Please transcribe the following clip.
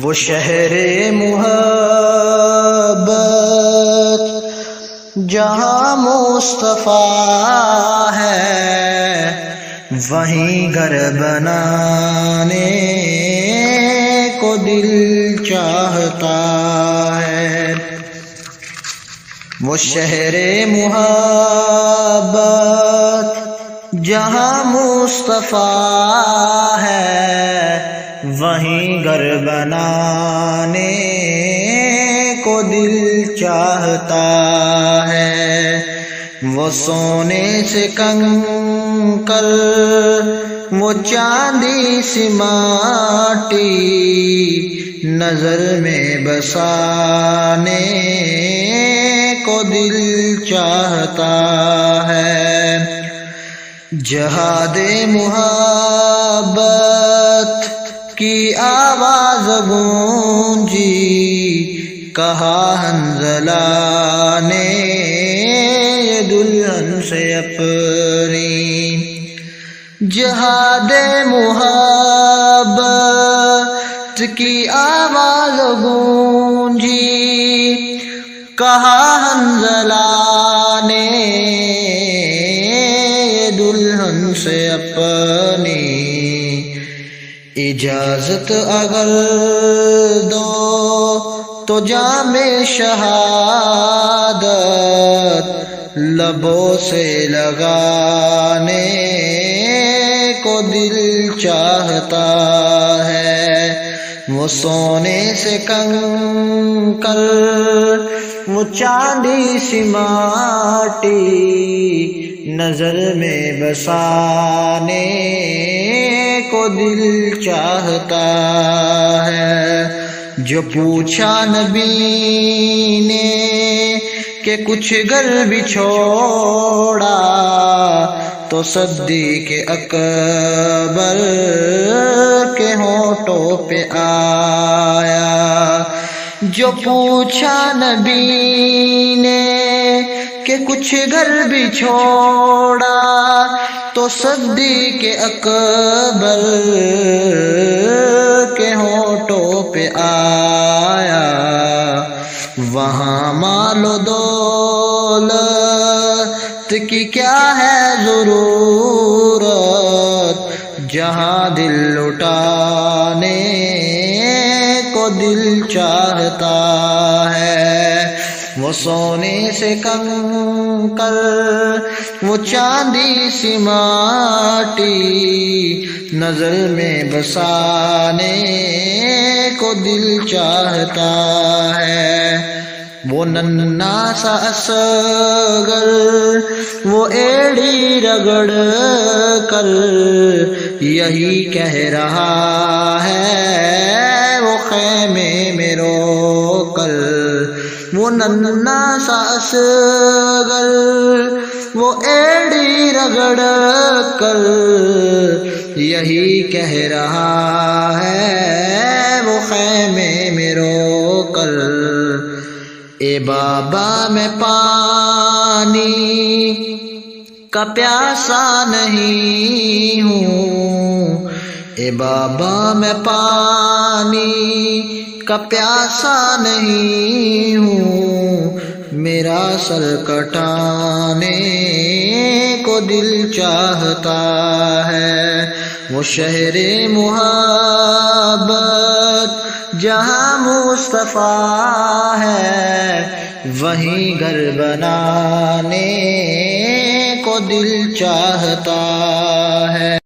وہ شہر محبت جہاں مصطفیٰ ہے، وہیں گھر بنانے کو دل چاہتا ہے۔ وہ شہر محبت جہاں مصطفیٰ ہے، وہیں گھر بنانے کو دل چاہتا ہے۔ وہ سونے سے کنکر، وہ چاندی سی ماٹی، نظر میں بسانے کو دل چاہتا ہے۔ جہاد محبت کی آواز گونجی، کہا حنظلہ نے یہ دلہن سے اپنی۔ جہاد محبت کی آواز گونجی، کہا حنظلہ نے یہ دلہن سے اپنی۔ اجازت اگر دو تو جام شہادت لبوں سے لگانے کو دل چاہتا ہے۔ وہ سونے سے کنکر، وہ چاندی سی ماٹی، نظر میں بسانے کو دل چاہتا ہے۔ جو پوچھا نبی نے کہ کچھ گھر بھی چھوڑا، تو صدیق اکبر کے ہونٹوں پہ آیا۔ جو پوچھا نبی نے کہ کچھ گھر بھی چھوڑا، تو صدیق اکبر کے ہونٹوں پہ آیا۔ وہاں مال و دولت کی کیا ہے ضرورت، جہاں دل لٹانے کو دل چاہتا ہے۔ وہ سونے سے کنکر، وہ چاندی سی ماٹی، نظر میں بسانے کو دل چاہتا ہے۔ وہ ننھا سا اصغر، وہ ایڑی رگڑ کر یہی کہہ رہا ہے وہ خیمے میں رو کر۔ وہ ننھا سا اصغر، وہ ایڑی رگڑ کر یہی کہہ رہا ہے وہ خیمے میں رو کر۔ اے بابا میں پانی کا پیاسا نہیں ہوں، اے بابا میں پانی کا پیاسا نہیں ہوں، میرا سر کٹانے کو دل چاہتا ہے۔ وہ شہر محبت جہاں مصطفیٰ ہے، وہیں گھر بنانے کو دل چاہتا ہے۔